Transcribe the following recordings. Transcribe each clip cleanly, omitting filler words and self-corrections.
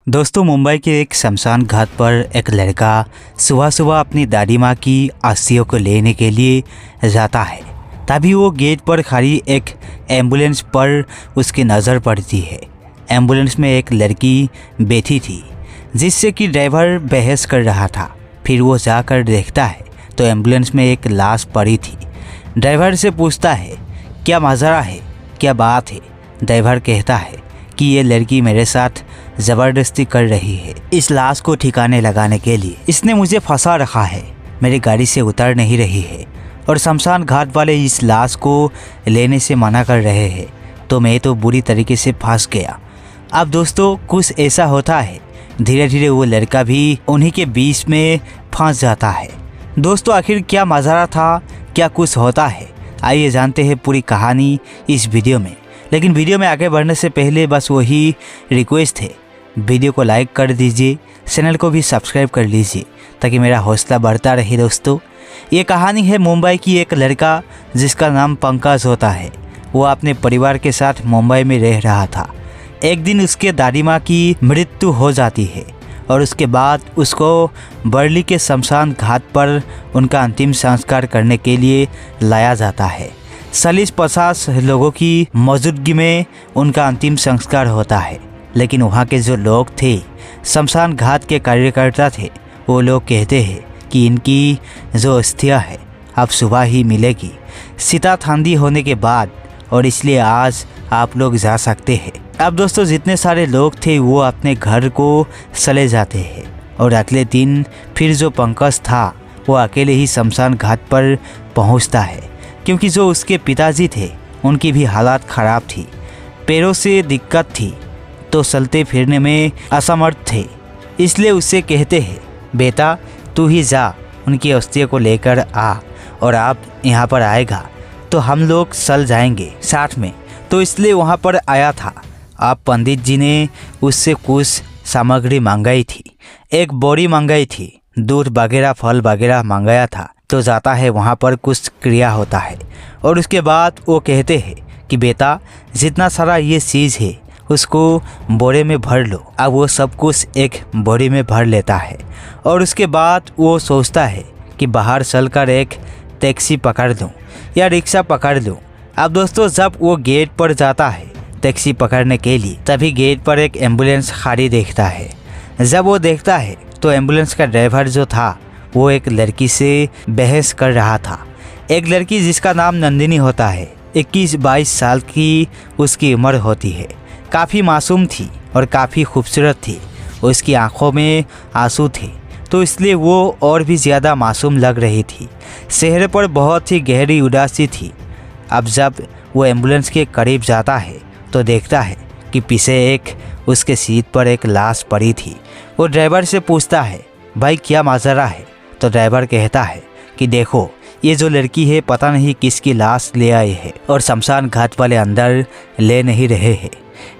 दोस्तों, मुंबई के एक शमशान घाट पर एक लड़का सुबह सुबह अपनी दादी माँ की अस्थियों को लेने के लिए जाता है। तभी वो गेट पर खड़ी एक एम्बुलेंस पर उसकी नज़र पड़ती है। एम्बुलेंस में एक लड़की बैठी थी जिससे कि ड्राइवर बहस कर रहा था। फिर वो जाकर देखता है तो एम्बुलेंस में एक लाश पड़ी थी। ड्राइवर से पूछता है, क्या माजरा है, क्या बात है। ड्राइवर कहता है कि ये लड़की मेरे साथ ज़बरदस्ती कर रही है इस लाश को ठिकाने लगाने के लिए। इसने मुझे फंसा रखा है, मेरी गाड़ी से उतर नहीं रही है और शमशान घाट वाले इस लाश को लेने से मना कर रहे हैं, तो मैं तो बुरी तरीके से फंस गया। अब दोस्तों, कुछ ऐसा होता है, धीरे धीरे वो लड़का भी उन्हीं के बीच में फंस जाता है। दोस्तों, आखिर क्या माजरा था, क्या कुछ होता है, आइए जानते हैं पूरी कहानी इस वीडियो में। लेकिन वीडियो में आगे बढ़ने से पहले बस वही रिक्वेस्ट है, वीडियो को लाइक कर दीजिए, चैनल को भी सब्सक्राइब कर लीजिए ताकि मेरा हौसला बढ़ता रहे। दोस्तों, ये कहानी है मुंबई की एक लड़का जिसका नाम पंकज होता है। वो अपने परिवार के साथ मुंबई में रह रहा था। एक दिन उसके दादी माँ की मृत्यु हो जाती है और उसके बाद उसको वर्ली के शमशान घाट पर उनका अंतिम संस्कार करने के लिए लाया जाता है। 40-50 लोगों की मौजूदगी में उनका अंतिम संस्कार होता है। लेकिन वहाँ के जो लोग थे, शमशान घाट के कार्यकर्ता थे, वो लोग कहते हैं कि इनकी जो अस्थियाँ है अब सुबह ही मिलेगी, सीता थांदी होने के बाद, और इसलिए आज आप लोग जा सकते हैं। अब दोस्तों, जितने सारे लोग थे वो अपने घर को चले जाते हैं और अगले दिन फिर जो पंकज था वो अकेले ही शमशान घाट पर पहुंचता है, क्योंकि जो उसके पिताजी थे उनकी भी हालात ख़राब थी, पैरों से दिक्कत थी, तो चलते फिरने में असमर्थ थे। इसलिए उससे कहते हैं, बेटा तू ही जा, उनकी अस्थियों को लेकर आ, और आप यहाँ पर आएगा तो हम लोग चल जाएंगे साथ में। तो इसलिए वहाँ पर आया था। आप पंडित जी ने उससे कुछ सामग्री मंगाई थी, एक बोरी मंगाई थी, दूध वगैरह फल वगैरह मंगाया था। तो जाता है वहाँ पर कुछ क्रिया होता है और उसके बाद वो कहते हैं कि बेटा जितना सारा ये चीज़ है उसको बोरे में भर लो। अब वो सब कुछ एक बोरी में भर लेता है और उसके बाद वो सोचता है कि बाहर चलकर एक टैक्सी पकड़ लूँ या रिक्शा पकड़ लूँ। अब दोस्तों, जब वो गेट पर जाता है टैक्सी पकड़ने के लिए, तभी गेट पर एक एम्बुलेंस खड़ी देखता है। जब वो देखता है तो एम्बुलेंस का ड्राइवर जो था वो एक लड़की से बहस कर रहा था। एक लड़की जिसका नाम नंदिनी होता है, 21-22 साल की उसकी उम्र होती है। काफ़ी मासूम थी और काफ़ी खूबसूरत थी। उसकी आंखों में आंसू थे, तो इसलिए वो और भी ज़्यादा मासूम लग रही थी। चेहरे पर बहुत ही गहरी उदासी थी। अब जब वो एम्बुलेंस के करीब जाता है तो देखता है कि पीछे एक उसके सीट पर एक लाश पड़ी थी। वो ड्राइवर से पूछता है, भाई क्या माजरा है। तो ड्राइवर कहता है कि देखो, ये जो लड़की है पता नहीं किसकी लाश ले आए है और शमशान घाट वाले अंदर ले नहीं रहे हैं।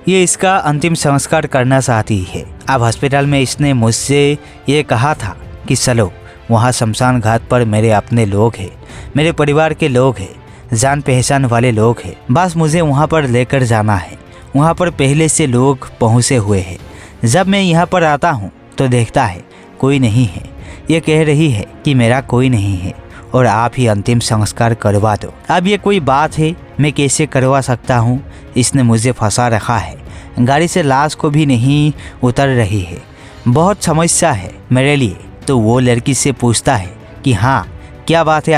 ये इसका अंतिम संस्कार करना चाहती है। अब हॉस्पिटल में इसने मुझसे ये कहा था कि चलो वहाँ शमशान घाट पर मेरे अपने लोग हैं, मेरे परिवार के लोग हैं, जान पहचान वाले लोग हैं, बस मुझे वहाँ पर लेकर जाना है। वहाँ पर पहले से लोग पहुँचे हुए हैं। जब मैं यहाँ पर आता हूँ तो देखता है कोई नहीं है। ये कह रही है कि मेरा कोई नहीं है और आप ही अंतिम संस्कार करवा दो। अब ये कोई बात है, मैं कैसे करवा सकता हूँ, इसने मुझे फंसा रखा है। गाड़ी से लाश को भी नहीं उतर रही है, बहुत समस्या है मेरे लिए। तो वो लड़की से पूछता है कि हाँ क्या बात है,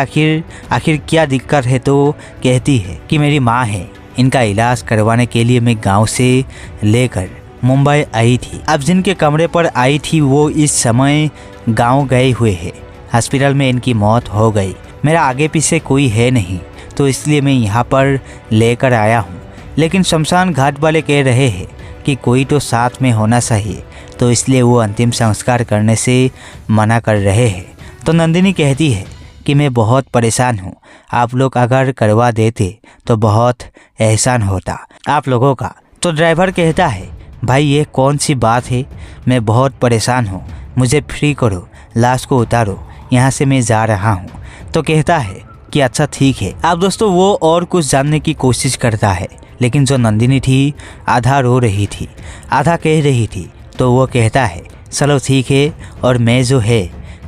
आखिर क्या दिक्कत है। तो कहती है कि मेरी माँ है, इनका इलाज करवाने के लिए मैं गाँव से लेकर मुंबई आई थी। अब जिनके कमरे पर आई थी वो इस समय गांव गए हुए हैं। हॉस्पिटल में इनकी मौत हो गई। मेरा आगे पीछे कोई है नहीं, तो इसलिए मैं यहाँ पर लेकर आया हूँ। लेकिन शमशान घाट वाले कह रहे हैं कि कोई तो साथ में होना चाहिए, तो इसलिए वो अंतिम संस्कार करने से मना कर रहे हैं। तो नंदिनी कहती है कि मैं बहुत परेशान हूँ, आप लोग अगर करवा देते तो बहुत एहसान होता आप लोगों का। तो ड्राइवर कहता है, भाई ये कौन सी बात है, मैं बहुत परेशान हूँ, मुझे फ्री करो, लाश को उतारो, यहाँ से मैं जा रहा हूँ। तो कहता है कि अच्छा ठीक है। अब दोस्तों, वो और कुछ जानने की कोशिश करता है, लेकिन जो नंदिनी थी आधा रो रही थी, आधा कह रही थी तो वो कहता है चलो ठीक है और मैं जो है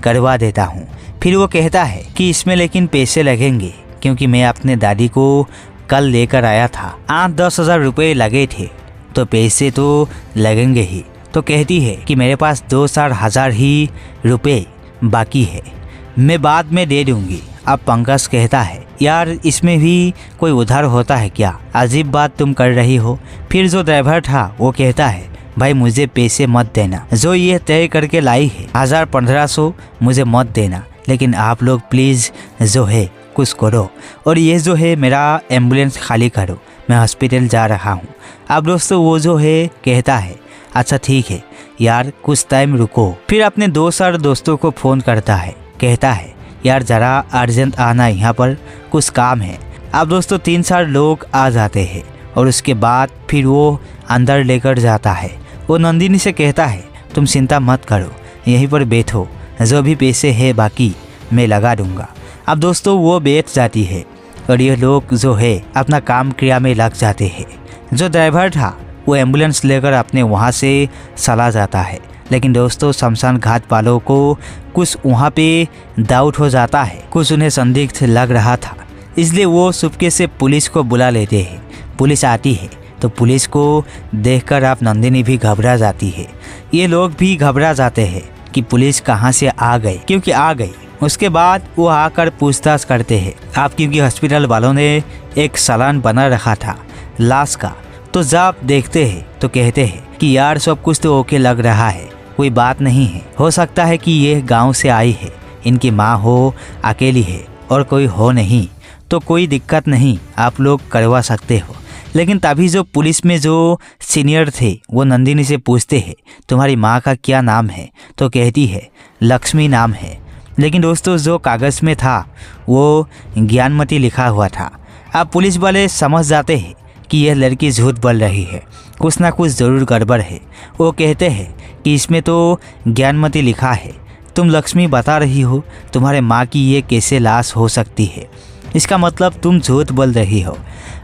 करवा देता हूँ। फिर वो कहता है कि इसमें लेकिन पैसे लगेंगे क्योंकि मैं अपने दादी को कल लेकर आया था, 8-10 हज़ार रुपये लगे थे तो पैसे तो लगेंगे ही। तो कहती है कि मेरे पास 2-4 हज़ार ही रुपये बाकी है, मैं बाद में दे दूंगी। अब पंकज कहता है यार इसमें भी कोई उधार होता है क्या, अजीब बात तुम कर रही हो। फिर जो ड्राइवर था वो कहता है भाई मुझे पैसे मत देना, जो ये तय करके लाई है 1000-1500 मुझे मत देना, लेकिन आप लोग प्लीज़ जो है कुछ करो और ये जो है मेरा एम्बुलेंस खाली करो, मैं हॉस्पिटल जा रहा हूँ। अब दोस्तों वो जो है कहता है अच्छा ठीक है यार कुछ टाइम रुको। फिर अपने 2 दोस्तों को फ़ोन करता है, कहता है यार ज़रा अर्जेंट आना, यहाँ पर कुछ काम है। अब दोस्तों 3-4 लोग आ जाते हैं और उसके बाद फिर वो अंदर लेकर जाता है। वो नंदिनी से कहता है तुम चिंता मत करो, यहीं पर बैठो, जो भी पैसे है बाकी मैं लगा दूंगा। अब दोस्तों वो बैठ जाती है और ये लोग जो है अपना काम क्रिया में लग जाते हैं। जो ड्राइवर था वो एम्बुलेंस लेकर अपने वहाँ से चला जाता है। लेकिन दोस्तों शमशान घाट वालों को कुछ वहाँ पे डाउट हो जाता है, कुछ उन्हें संदिग्ध लग रहा था, इसलिए वो चुपके से पुलिस को बुला लेते हैं। पुलिस आती है तो पुलिस को देखकर आप नंदिनी भी घबरा जाती है। ये लोग भी घबरा जाते हैं कि पुलिस कहाँ से आ गई, क्योंकि आ गई। उसके बाद वो आकर पूछताछ करते हैं आप, क्योंकि हॉस्पिटल वालों ने एक चालान बना रखा था लाश का। तो जब देखते हैं तो कहते हैं कि यार सब कुछ तो ओके लग रहा है, कोई बात नहीं है, हो सकता है कि ये गांव से आई है, इनकी माँ हो, अकेली है और कोई हो नहीं, तो कोई दिक्कत नहीं, आप लोग करवा सकते हो। लेकिन तभी जो पुलिस में जो सीनियर थे वो नंदिनी से पूछते हैं तुम्हारी माँ का क्या नाम है, तो कहती है लक्ष्मी नाम है। लेकिन दोस्तों जो कागज़ में था वो ज्ञानमती लिखा हुआ था। अब पुलिस वाले समझ जाते हैं कि यह लड़की झूठ बोल रही है, कुछ ना कुछ ज़रूर गड़बड़ है। वो कहते हैं कि इसमें तो ज्ञानमती लिखा है, तुम लक्ष्मी बता रही हो, तुम्हारे माँ की ये कैसे लाश हो सकती है, इसका मतलब तुम झूठ बोल रही हो।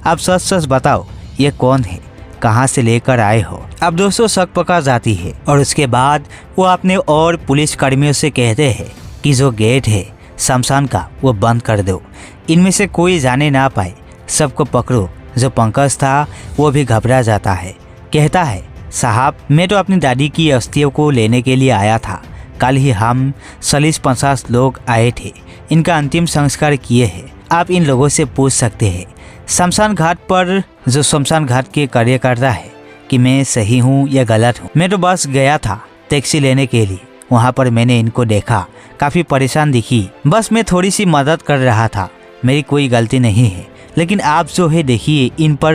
अब सच सच बताओ ये कौन है, कहाँ से लेकर आए हो। अब दोस्तों शक पकड़ जाती है और उसके बाद वो अपने और पुलिस कर्मियों से कहते हैं कि जो गेट है शमशान का वो बंद कर दो, इनमें से कोई जाने ना पाए, सबको पकड़ो। जो पंकज था वो भी घबरा जाता है, कहता है साहब मैं तो अपनी दादी की अस्थियों को लेने के लिए आया था, कल ही हम 40-50 लोग आए थे, इनका अंतिम संस्कार किए हैं, आप इन लोगों से पूछ सकते हैं। शमशान घाट पर जो शमशान घाट के कार्यकर्ता है कि मैं सही हूँ या गलत हूँ। मैं तो बस गया था टैक्सी लेने के लिए, वहाँ पर मैंने इनको देखा, काफ़ी परेशान दिखी, बस मैं थोड़ी सी मदद कर रहा था, मेरी कोई गलती नहीं है। लेकिन आप जो है देखिए इन पर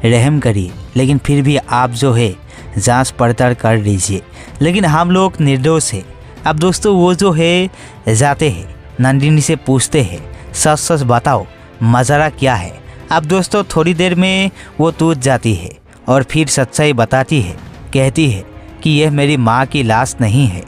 रहम करिए, लेकिन फिर भी आप जो है जांच पड़ताल कर लीजिए, लेकिन हम लोग निर्दोष है। अब दोस्तों वो जो है जाते हैं, नंदिनी से पूछते हैं सच सच बताओ मज़ारा क्या है। अब दोस्तों थोड़ी देर में वो टूट जाती है और फिर सच्चाई बताती है, कहती है कि यह मेरी माँ की लाश नहीं है,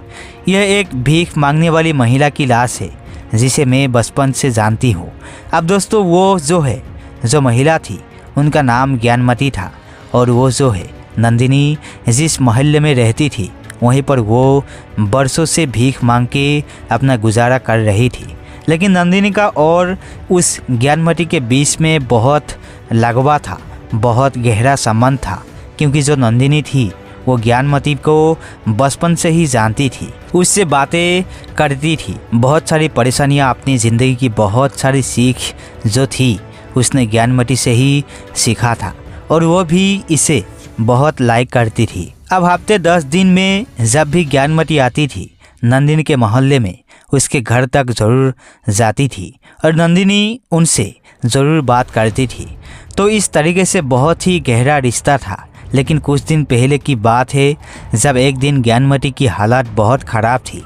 यह एक भीख मांगने वाली महिला की लाश है जिसे मैं बचपन से जानती हूँ। अब दोस्तों वो जो है जो महिला थी उनका नाम ज्ञानमती था और वो जो है नंदिनी जिस मोहल्ले में रहती थी वहीं पर वो बरसों से भीख मांग के अपना गुजारा कर रही थी। लेकिन नंदिनी का और उस ज्ञानमती के बीच में बहुत लगवा था, बहुत गहरा संबंध था, क्योंकि जो नंदिनी थी वो ज्ञानमती को बचपन से ही जानती थी, उससे बातें करती थी, बहुत सारी परेशानियां, अपनी ज़िंदगी की बहुत सारी सीख जो थी उसने ज्ञानमती से ही सीखा था और वो भी इसे बहुत लाइक करती थी। अब हफ्ते 10 दिन में जब भी ज्ञानमती आती थी नंदिनी के मोहल्ले में उसके घर तक ज़रूर जाती थी और नंदिनी उनसे ज़रूर बात करती थी। तो इस तरीके से बहुत ही गहरा रिश्ता था। लेकिन कुछ दिन पहले की बात है जब एक दिन ज्ञानमती की हालत बहुत ख़राब थी,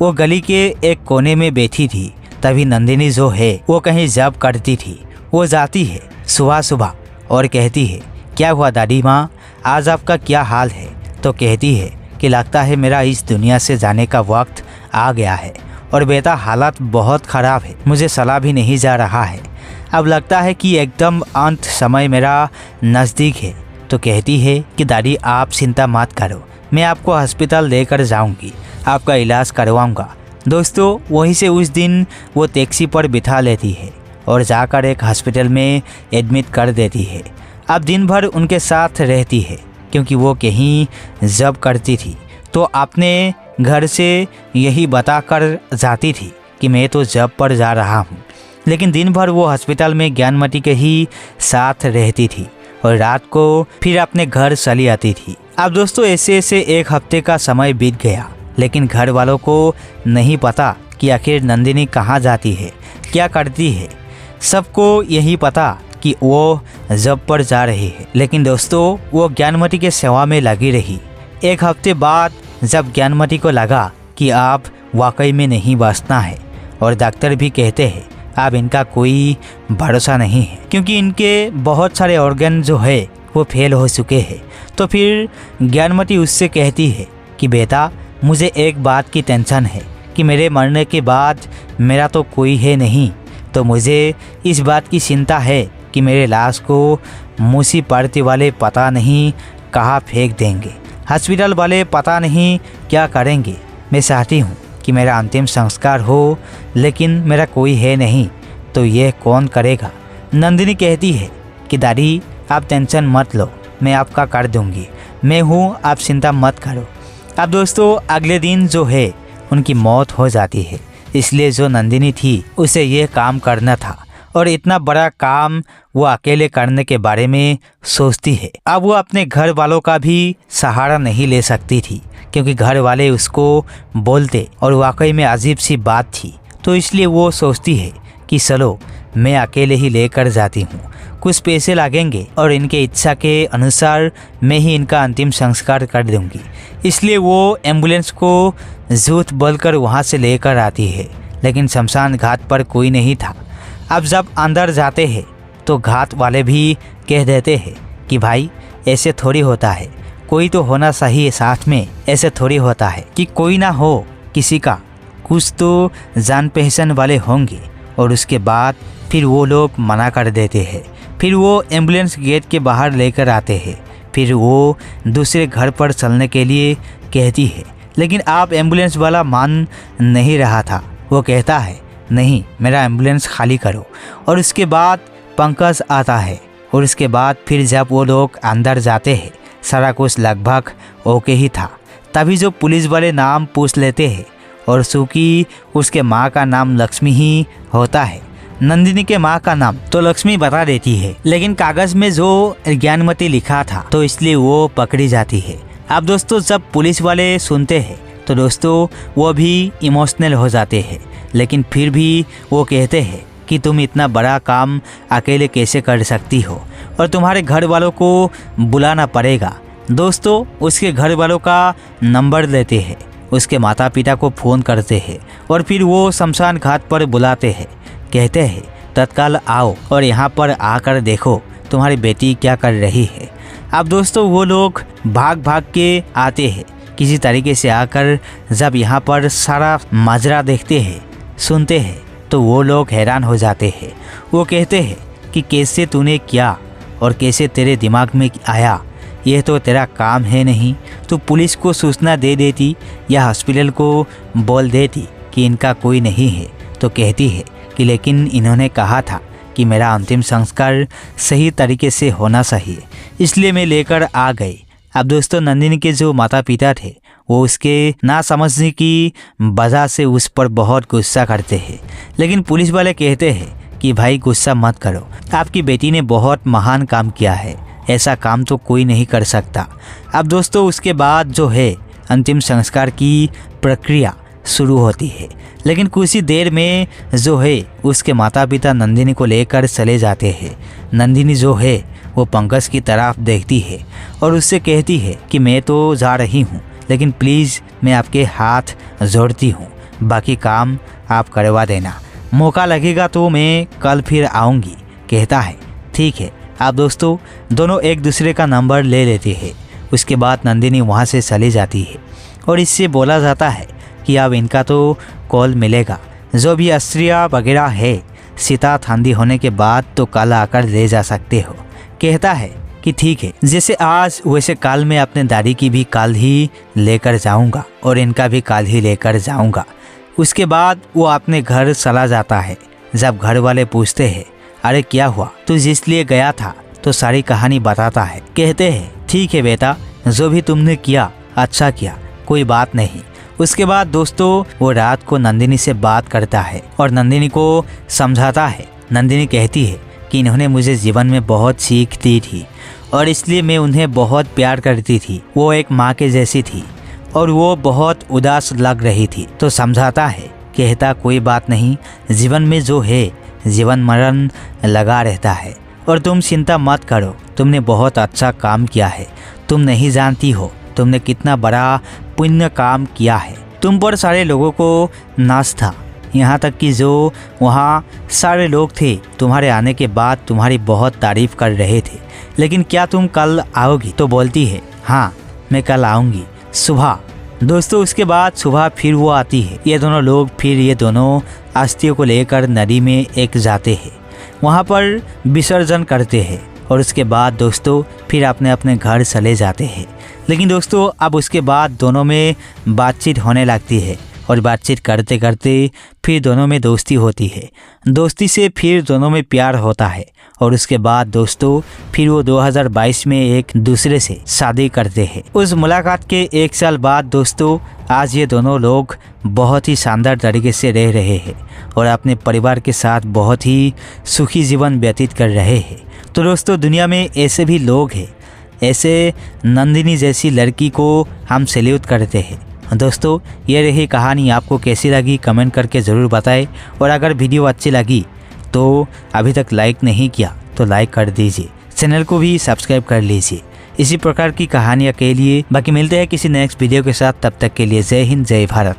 वो गली के एक कोने में बैठी थी, तभी नंदिनी जो है वो कहीं जब करती थी। वो जाती है सुबह सुबह और कहती है क्या हुआ दादी माँ, आज आपका क्या हाल है। तो कहती है कि लगता है मेरा इस दुनिया से जाने का वक्त आ गया है और बेटा हालत बहुत ख़राब है, मुझे सलाह भी नहीं जा रहा है, अब लगता है कि एकदम अंत समय मेरा नज़दीक है। तो कहती है कि दादी आप चिंता मत करो, मैं आपको अस्पताल लेकर जाऊंगी, आपका इलाज करवाऊंगा। दोस्तों वहीं से उस दिन वो टैक्सी पर बिठा लेती है और जाकर एक हॉस्पिटल में एडमिट कर देती है। अब दिन भर उनके साथ रहती है क्योंकि वो कहीं जॉब करती थी, तो अपने घर से यही बताकर जाती थी कि मैं तो जॉब पर जा रहा हूँ। लेकिन दिन भर वो अस्पताल में ज्ञानमती के ही साथ रहती थी और रात को फिर अपने घर चली आती थी। अब दोस्तों ऐसे ऐसे एक हफ्ते का समय बीत गया, लेकिन घर वालों को नहीं पता कि आखिर नंदिनी कहाँ जाती है, क्या करती है। सबको यही पता कि वो जॉब पर जा रही है, लेकिन दोस्तों वो ज्ञानमती के सेवा में लगी रही। एक हफ्ते बाद जब ज्ञानमती को लगा कि आप वाकई में नहीं बचना है और डॉक्टर भी कहते हैं अब इनका कोई भरोसा नहीं है क्योंकि इनके बहुत सारे ऑर्गन जो है वो फेल हो चुके हैं, तो फिर ज्ञानमती उससे कहती है कि बेटा मुझे एक बात की टेंशन है कि मेरे मरने के बाद मेरा तो कोई है नहीं, तो मुझे इस बात की चिंता है कि मेरे लाश को मूसी पड़ती वाले पता नहीं कहाँ फेंक देंगे, हॉस्पिटल वाले पता नहीं क्या करेंगे। मैं चाहती हूँ कि मेरा अंतिम संस्कार हो, लेकिन मेरा कोई है नहीं, तो यह कौन करेगा। नंदिनी कहती है कि दादी आप टेंशन मत लो, मैं आपका कर दूँगी, मैं हूँ, आप चिंता मत करो। अब दोस्तों अगले दिन जो है उनकी मौत हो जाती है, इसलिए जो नंदिनी थी उसे ये काम करना था और इतना बड़ा काम वो अकेले करने के बारे में सोचती है। अब वो अपने घर वालों का भी सहारा नहीं ले सकती थी क्योंकि घर वाले उसको बोलते और वाकई में अजीब सी बात थी, तो इसलिए वो सोचती है कि चलो मैं अकेले ही लेकर जाती हूँ, कुछ पैसे लगेंगे और इनके इच्छा के अनुसार मैं ही इनका अंतिम संस्कार कर दूंगी। इसलिए वो एम्बुलेंस को झूठ बोलकर वहाँ से लेकर आती है, लेकिन शमशान घाट पर कोई नहीं था। अब जब अंदर जाते हैं तो घाट वाले भी कह देते हैं कि भाई ऐसे थोड़ी होता है, कोई तो होना चाहिए साथ में, ऐसे थोड़ी होता है कि कोई ना हो किसी का, कुछ तो जान पहचान वाले होंगे। और उसके बाद फिर वो लोग मना कर देते हैं। फिर वो एम्बुलेंस गेट के बाहर लेकर आते हैं, फिर वो दूसरे घर पर चलने के लिए कहती है, लेकिन आप एम्बुलेंस वाला मान नहीं रहा था। वो कहता है नहीं मेरा एम्बुलेंस खाली करो। और उसके बाद पंकज आता है और उसके बाद फिर जब वो लोग अंदर जाते हैं सारा कुछ लगभग ओके ही था। तभी जो पुलिस वाले नाम पूछ लेते हैं और चूँकि उसके माँ का नाम लक्ष्मी ही होता है, नंदिनी के माँ का नाम तो लक्ष्मी बता देती है, लेकिन कागज में जो ज्ञानमती लिखा था तो इसलिए वो पकड़ी जाती है। अब दोस्तों जब पुलिस वाले सुनते हैं तो दोस्तों वो भी इमोशनल हो जाते हैं, लेकिन फिर भी वो कहते हैं कि तुम इतना बड़ा काम अकेले कैसे कर सकती हो और तुम्हारे घर वालों को बुलाना पड़ेगा। दोस्तों उसके घर वालों का नंबर लेते हैं, उसके माता पिता को फ़ोन करते हैं और फिर वो शमशान घाट पर बुलाते हैं। कहते हैं तत्काल आओ और यहाँ पर आकर देखो तुम्हारी बेटी क्या कर रही है। अब दोस्तों वो लोग भाग भाग के आते हैं, किसी तरीके से आकर जब यहाँ पर सारा माजरा देखते हैं सुनते हैं तो वो लोग हैरान हो जाते हैं। वो कहते हैं कि कैसे तूने किया और कैसे तेरे दिमाग में आया, यह तो तेरा काम है नहीं। तो पुलिस को सूचना दे देती या हॉस्पिटल को बोल देती कि इनका कोई नहीं है। तो कहती है कि लेकिन इन्होंने कहा था कि मेरा अंतिम संस्कार सही तरीके से होना चाहिए, इसलिए मैं लेकर आ गई। अब दोस्तों नंदिनी के जो माता पिता थे वो उसके ना समझने की वजह से उस पर बहुत गुस्सा करते हैं, लेकिन पुलिस वाले कहते हैं कि भाई गुस्सा मत करो, आपकी बेटी ने बहुत महान काम किया है, ऐसा काम तो कोई नहीं कर सकता। अब दोस्तों उसके बाद जो है अंतिम संस्कार की प्रक्रिया शुरू होती है, लेकिन कुछ ही देर में जो है उसके माता पिता नंदिनी को लेकर चले जाते हैं। नंदिनी जो है वो पंकज की तरफ देखती है और उससे कहती है कि मैं तो जा रही हूँ, लेकिन प्लीज़ मैं आपके हाथ जोड़ती हूँ, बाकी काम आप करवा देना, मौका लगेगा तो मैं कल फिर आऊँगी। कहता है ठीक है। अब दोस्तों दोनों एक दूसरे का नंबर ले लेते हैं। उसके बाद नंदिनी वहाँ से चली जाती है और इससे बोला जाता है कि अब इनका तो कॉल मिलेगा, जो भी अस्त्रिया वगैरह है सीता थांदी होने के बाद तो कल आकर ले जा सकते हो। कहता है कि ठीक है, जैसे आज वैसे कल मैं अपने दादी की भी कल ही लेकर जाऊंगा और इनका भी कल ही लेकर जाऊंगा। उसके बाद वो अपने घर चला जाता है। जब घर वाले पूछते हैं अरे क्या हुआ, तू जिस लिए गया था, तो सारी कहानी बताता है। कहते हैं ठीक है बेटा, जो भी तुमने किया अच्छा किया, कोई बात नहीं। उसके बाद दोस्तों वो रात को नंदिनी से बात करता है और नंदिनी को समझाता है। नंदिनी कहती है कि इन्होंने मुझे जीवन में बहुत सीख दी थी और इसलिए मैं उन्हें बहुत प्यार करती थी। वो एक माँ के जैसी थी और वो बहुत उदास लग रही थी। तो समझाता है, कहता कोई बात नहीं, जीवन में जो है जीवन मरण लगा रहता है और तुम चिंता मत करो, तुमने बहुत अच्छा काम किया है। तुम नहीं जानती हो तुमने कितना बड़ा पुण्य काम किया है। तुम पर सारे लोगों को नाज था, यहाँ तक कि जो वहाँ सारे लोग थे तुम्हारे आने के बाद तुम्हारी बहुत तारीफ कर रहे थे। लेकिन क्या तुम कल आओगी? तो बोलती है हाँ मैं कल आऊँगी सुबह। दोस्तों उसके बाद सुबह फिर वो आती है। ये दोनों लोग फिर ये दोनों अस्थियों को लेकर नदी में एक जाते हैं, वहाँ पर विसर्जन करते हैं और उसके बाद दोस्तों फिर अपने अपने घर चले जाते हैं। लेकिन दोस्तों अब उसके बाद दोनों में बातचीत होने लगती है और बातचीत करते करते फिर दोनों में दोस्ती होती है। दोस्ती से फिर दोनों में प्यार होता है और उसके बाद दोस्तों फिर वो 2022 में एक दूसरे से शादी करते हैं। उस मुलाकात के 1 साल बाद दोस्तों आज ये दोनों लोग बहुत ही शानदार तरीके से रह रहे हैं और अपने परिवार के साथ बहुत ही सुखी जीवन व्यतीत कर रहे हैं। तो दोस्तों दुनिया में ऐसे भी लोग हैं, ऐसे नंदिनी जैसी लड़की को हम सैल्यूट करते हैं। दोस्तों ये रही कहानी, आपको कैसी लगी कमेंट करके ज़रूर बताएं और अगर वीडियो अच्छी लगी तो अभी तक लाइक नहीं किया तो लाइक कर दीजिए, चैनल को भी सब्सक्राइब कर लीजिए इसी प्रकार की कहानियाँ के लिए। बाकी मिलते हैं किसी नेक्स्ट वीडियो के साथ, तब तक के लिए जय हिंद जय भारत।